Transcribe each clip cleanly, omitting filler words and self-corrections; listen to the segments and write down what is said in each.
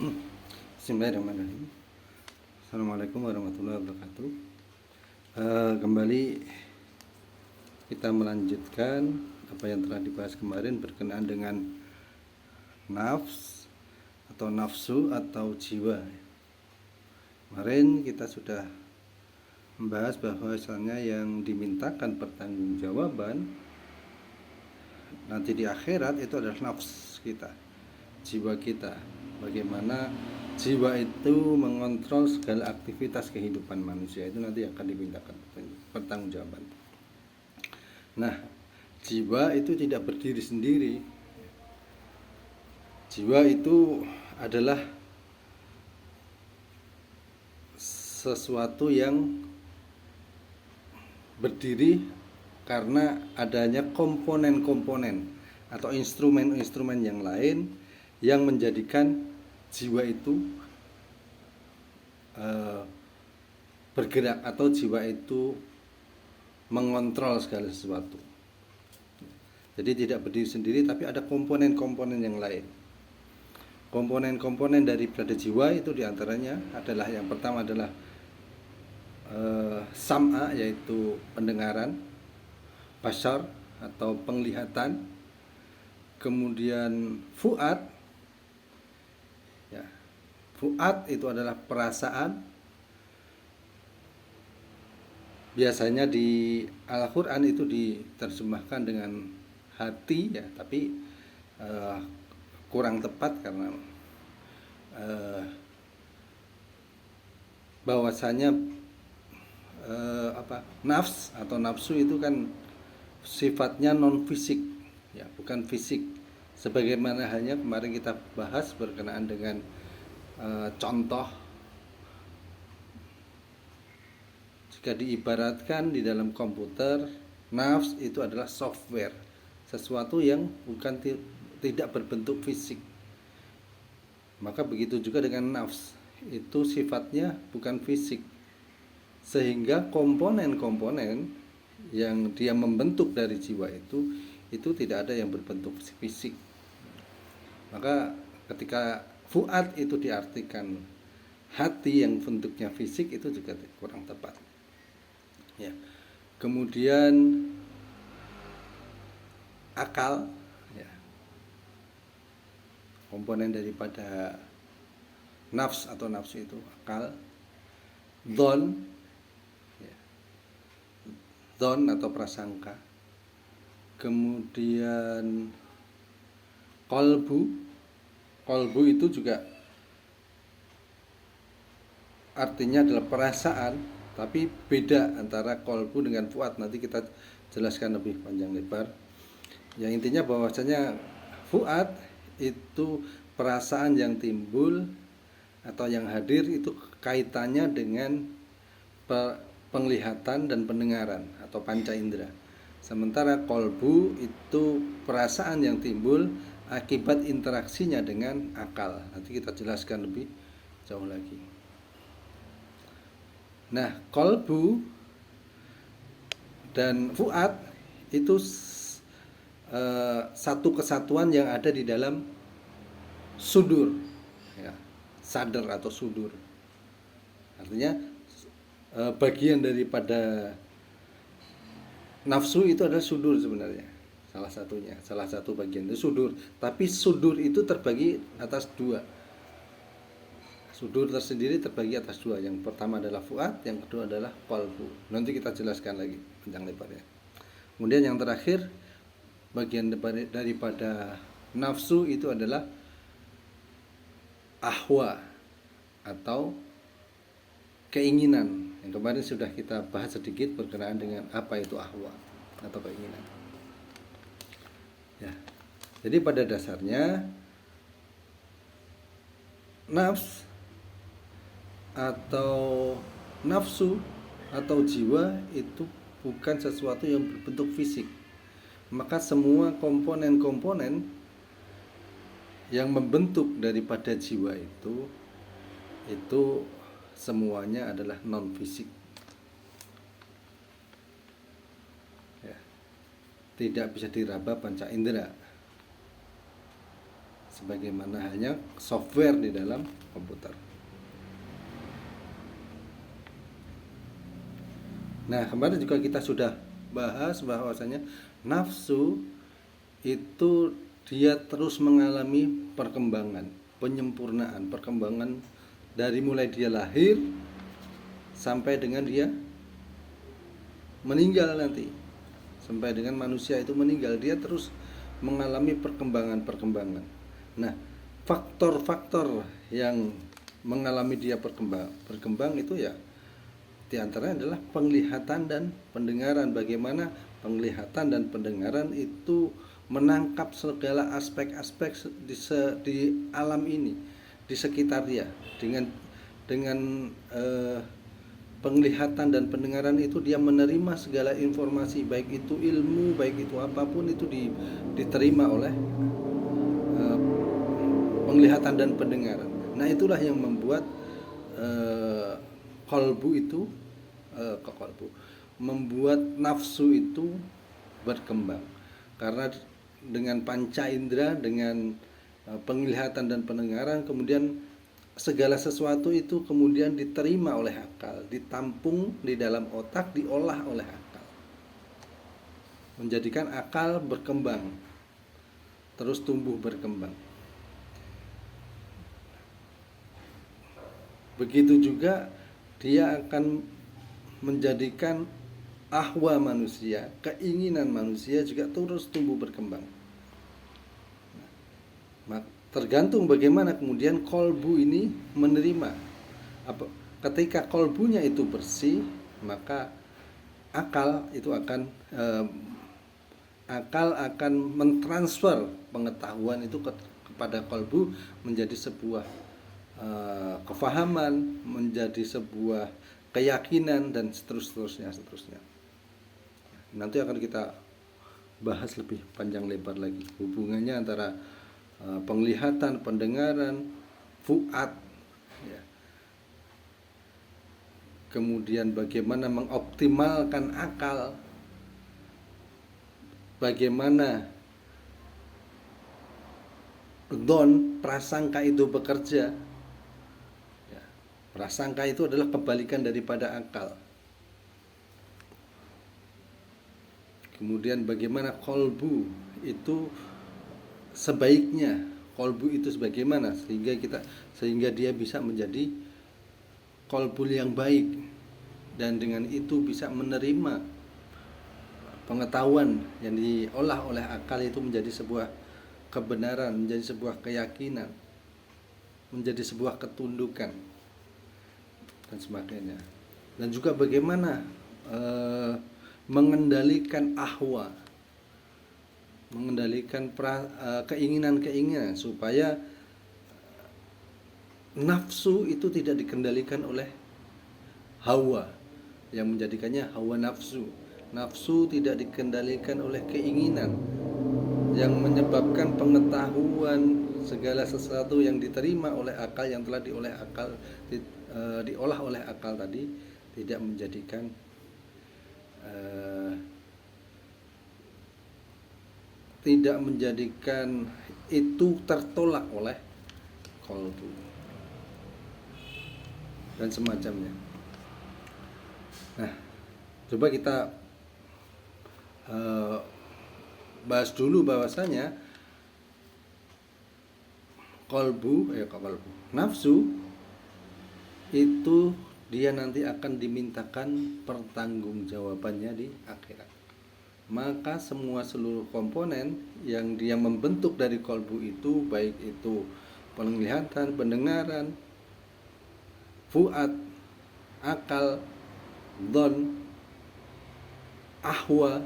Bismillahirrahmanirrahim. Assalamualaikum warahmatullahi wabarakatuh. Kembali kita melanjutkan apa yang telah dibahas kemarin berkenaan dengan nafs atau nafsu atau jiwa. Kemarin kita sudah membahas bahwasanya yang dimintakan pertanggungjawaban nanti di akhirat itu adalah nafs kita, jiwa kita. Bagaimana jiwa itu mengontrol segala aktivitas kehidupan manusia, itu nanti akan dimintakan pertanggungjawaban. Nah, jiwa itu tidak berdiri sendiri. Jiwa itu adalah sesuatu yang berdiri karena adanya komponen-komponen atau instrumen-instrumen yang lain yang menjadikan jiwa itu bergerak atau jiwa itu mengontrol segala sesuatu. Jadi tidak berdiri sendiri, tapi ada komponen-komponen yang lain. Komponen-komponen daripada jiwa itu diantaranya adalah, yang pertama adalah sam'a, yaitu pendengaran, basar atau penglihatan, kemudian fuad. Ya, fuad itu adalah perasaan. Biasanya di Al-Quran itu diterjemahkan dengan hati, ya, tapi kurang tepat karena bahwasanya nafs atau nafsu itu kan sifatnya non fisik, ya, bukan fisik. Sebagaimana hanya kemarin kita bahas berkenaan dengan contoh, jika diibaratkan di dalam komputer, nafs itu adalah software, sesuatu yang bukan tidak berbentuk fisik. Maka begitu juga dengan nafs, itu sifatnya bukan fisik, sehingga komponen-komponen yang dia membentuk dari jiwa itu tidak ada yang berbentuk fisik. Maka ketika fuad itu diartikan hati yang bentuknya fisik, itu juga kurang tepat. Ya. Kemudian akal, ya, komponen daripada nafs atau nafsu itu akal. Dhon, ya, dhon atau prasangka. Kemudian kolbu itu juga artinya adalah perasaan, tapi beda antara kolbu dengan fuad. Nanti kita jelaskan lebih panjang lebar. Yang intinya bahwasanya fuad itu perasaan yang timbul atau yang hadir, itu kaitannya dengan penglihatan dan pendengaran atau panca indera. Sementara kolbu itu perasaan yang timbul akibat interaksinya dengan akal. Nanti kita jelaskan lebih jauh lagi. Nah, kolbu dan fuad itu satu kesatuan yang ada di dalam sudur, ya, sadar atau sudur. Artinya bagian daripada nafsu itu adalah sudur sebenarnya. Salah satu bagian itu sudur. Tapi sudur itu terbagi atas dua. Sudur tersendiri terbagi atas dua. Yang pertama adalah fuad, yang kedua adalah qalbu. Nanti kita jelaskan lagi panjang lebarnya. Kemudian yang terakhir, bagian daripada nafsu itu adalah ahwa atau keinginan. Yang kemarin sudah kita bahas sedikit berkenaan dengan apa itu ahwa atau keinginan. Ya. Jadi pada dasarnya nafs atau nafsu atau jiwa itu bukan sesuatu yang berbentuk fisik. Maka semua komponen-komponen yang membentuk daripada jiwa itu semuanya adalah non fisik. Ya. Tidak bisa diraba panca indera. sebagaimana hanya software di dalam komputer. Nah, kemarin juga kita sudah bahas bahwasanya nafsu itu dia terus mengalami perkembangan, penyempurnaan, perkembangan dari mulai dia lahir sampai dengan dia meninggal nanti. Sampai dengan manusia itu meninggal, dia terus mengalami perkembangan-perkembangan. Nah, faktor-faktor yang mengalami dia berkembang itu ya di antaranya adalah penglihatan dan pendengaran. Bagaimana penglihatan dan pendengaran itu menangkap segala aspek-aspek di alam ini, di sekitar dia. Dengan penglihatan dan pendengaran itu dia menerima segala informasi, baik itu ilmu, baik itu apapun itu diterima oleh penglihatan dan pendengaran. Nah, itulah yang membuat kolbu itu membuat nafsu itu berkembang, karena dengan panca indera, dengan penglihatan dan pendengaran, kemudian segala sesuatu itu kemudian diterima oleh akal, ditampung di dalam otak, diolah oleh akal, menjadikan akal berkembang, terus tumbuh berkembang. Begitu juga dia akan menjadikan ahwa manusia, keinginan manusia juga terus tumbuh berkembang. Tergantung bagaimana kemudian kolbu ini menerima. Ketika kolbunya itu bersih, maka akal itu akan mentransfer pengetahuan itu kepada kolbu menjadi sebuah kefahaman, menjadi sebuah keyakinan, dan seterusnya. Nanti akan kita bahas lebih panjang lebar lagi hubungannya antara penglihatan, pendengaran, fuad, ya. Kemudian bagaimana mengoptimalkan akal, bagaimana prasangka itu bekerja. Prasangka itu adalah kebalikan daripada akal. Kemudian bagaimana kolbu itu sebaiknya, kolbu itu sebagaimana sehingga dia bisa menjadi kolbu yang baik, dan dengan itu bisa menerima pengetahuan yang diolah oleh akal itu menjadi sebuah kebenaran, menjadi sebuah keyakinan, menjadi sebuah ketundukan, dan sebagainya. Dan juga bagaimana mengendalikan ahwa, mengendalikan keinginan-keinginan supaya nafsu itu tidak dikendalikan oleh hawa yang menjadikannya hawa nafsu. Nafsu tidak dikendalikan oleh keinginan yang menyebabkan pengetahuan segala sesuatu yang diterima oleh akal, yang telah diolah oleh akal tadi, tidak menjadikan itu tertolak oleh kolbu dan semacamnya. Nah, coba kita bahas dulu bahwasanya kolbu nafsu itu dia nanti akan dimintakan pertanggungjawabannya di akhirat. Maka seluruh komponen yang dia membentuk dari kolbu itu, baik itu penglihatan, pendengaran, fuad, akal, dhon, ahwa,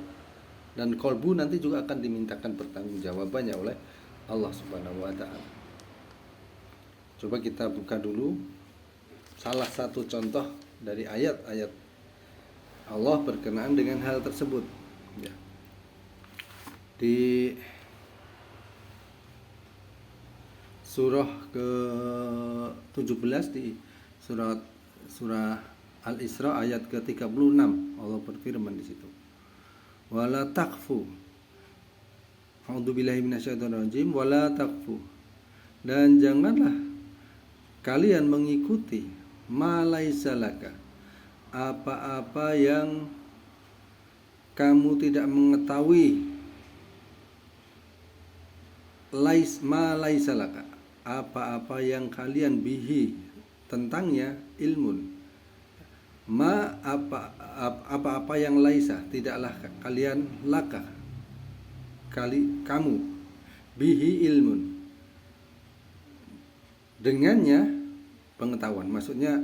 dan kolbu nanti juga akan dimintakan pertanggungjawabannya oleh Allah Subhanahu wa Ta'ala. Coba kita buka dulu salah satu contoh dari ayat-ayat Allah berkenaan dengan hal tersebut, ya. Di surah ke-17, di surah Al-Isra ayat ke-36, Allah berfirman di situ, wala taqfu, a'udzubillahi minasyaitonir rajim, wala taqfu Dan janganlah kalian mengikuti ma laisa laka, apa-apa yang kamu tidak mengetahui. Ma laisa laka, apa-apa yang kalian bihi, tentangnya, ilmun. Ma apa-apa yang laisa, tidaklah kalian, laka kamu, bihi ilmun, dengannya pengetahuan. Maksudnya,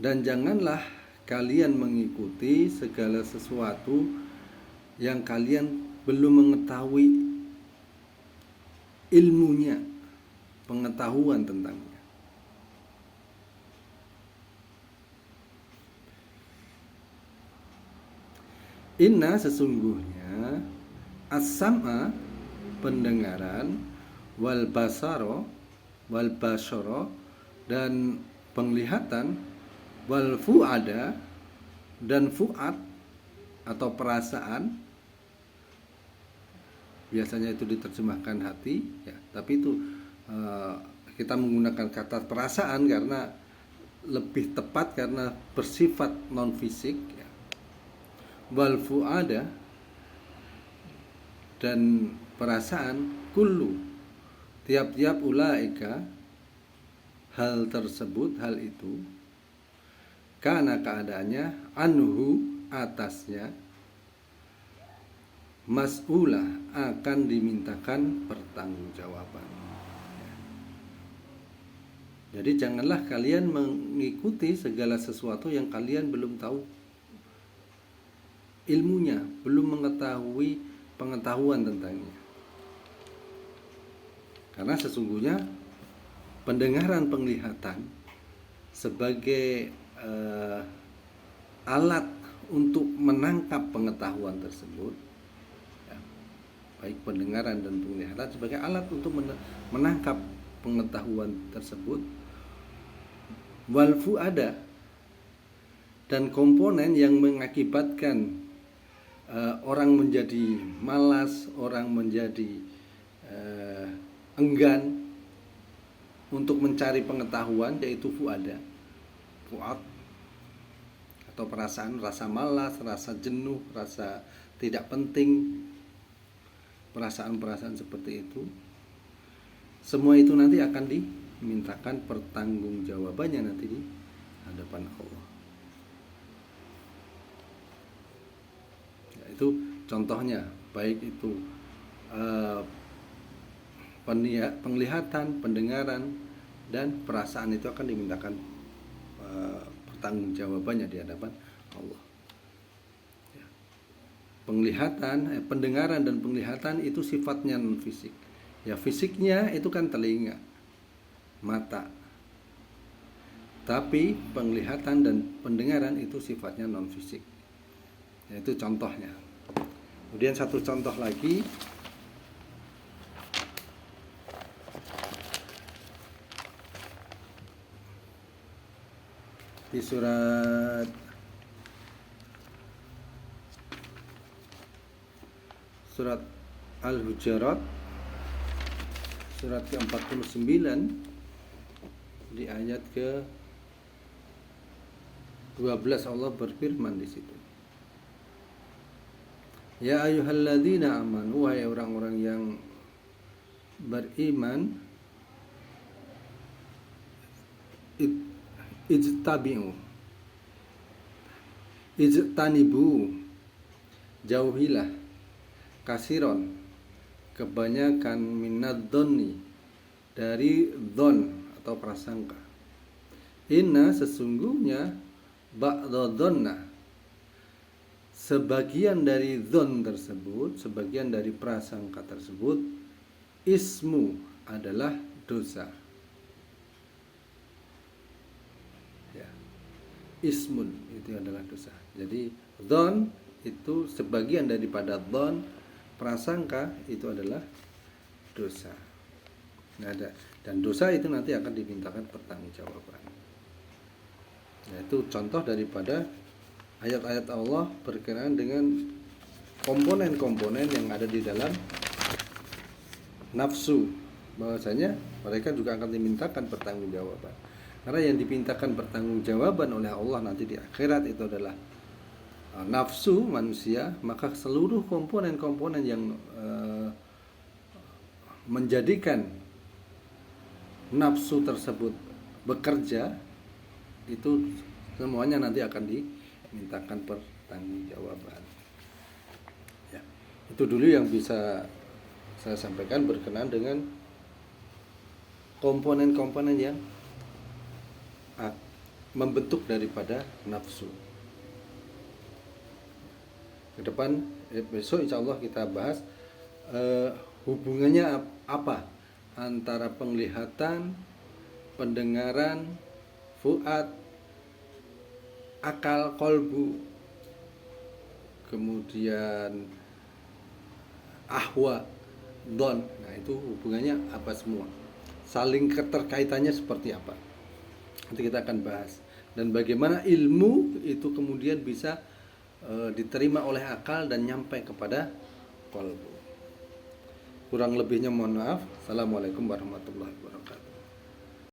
dan janganlah kalian mengikuti segala sesuatu yang kalian belum mengetahui ilmunya, pengetahuan tentangnya. Inna, sesungguhnya, as-sam'a, pendengaran, wal basaro, dan penglihatan, wal fu'ada, dan fu'ad atau perasaan, biasanya itu diterjemahkan hati ya, tapi itu kita menggunakan kata perasaan karena lebih tepat karena bersifat non fisik ya. Wal fu'ada, dan perasaan, kullu, tiap-tiap, ulaika, hal tersebut, hal itu, karena keadaannya, anhu, atasnya, mas'ulah, akan dimintakan pertanggungjawaban. Jadi janganlah kalian mengikuti segala sesuatu yang kalian belum tahu ilmunya, belum mengetahui pengetahuan tentangnya. Karena sesungguhnya pendengaran, penglihatan sebagai alat untuk menangkap pengetahuan tersebut ya, baik pendengaran dan penglihatan sebagai alat untuk menangkap pengetahuan tersebut, wal fu'ada, dan komponen yang mengakibatkan orang menjadi malas, orang menjadi enggan untuk mencari pengetahuan, yaitu fu'ad atau perasaan, rasa malas, rasa jenuh, rasa tidak penting, perasaan-perasaan seperti itu. Semua itu nanti akan dimintakan pertanggungjawabannya nanti di hadapan Allah. Itu contohnya, baik itu penglihatan, pendengaran, dan perasaan itu akan dimintakan pertanggungjawabannya di hadapan Allah. Ya. Pendengaran dan penglihatan itu sifatnya non fisik. Ya, fisiknya itu kan telinga, mata. Tapi penglihatan dan pendengaran itu sifatnya non fisik. Itu contohnya. Kemudian satu contoh lagi, di surat Al-Hujurat, surat ke-49, di ayat ke-12 Allah berfirman di situ. Ya ayyuhalladzina amanu, wahai orang-orang yang beriman, ijtanibu, jauhilah, kasiron, kebanyakan, minadh-dhonni, dari dhon atau prasangka. Inna, sesungguhnya, ba'dadh-dhonna, sebagian dari dhon tersebut, sebagian dari prasangka tersebut, ismu, adalah dosa. Ya. Ismun, itu adalah dosa. Jadi dhon itu sebagian daripada dhon, prasangka itu adalah dosa. Dan dosa itu nanti akan dimintakan pertanggungjawaban. Itu contoh daripada ayat-ayat Allah berkenaan dengan komponen-komponen yang ada di dalam nafsu bahwasanya mereka juga akan dimintakan pertanggungjawaban. Karena yang dimintakan pertanggungjawaban oleh Allah nanti di akhirat itu adalah nafsu manusia, maka seluruh komponen-komponen yang menjadikan nafsu tersebut bekerja itu semuanya nanti akan dimintakan pertanggungjawaban. Ya, itu dulu yang bisa saya sampaikan berkenaan dengan komponen-komponen yang membentuk daripada nafsu. Ke depan besok insya Allah kita bahas hubungannya apa antara penglihatan, pendengaran, fuad, akal, kolbu, kemudian ahwa, don. Nah itu hubungannya apa semua, saling keterkaitannya seperti apa, nanti kita akan bahas. Dan bagaimana ilmu itu kemudian bisa diterima oleh akal dan nyampe kepada kolbu. Kurang lebihnya mohon maaf. Assalamualaikum warahmatullahi wabarakatuh.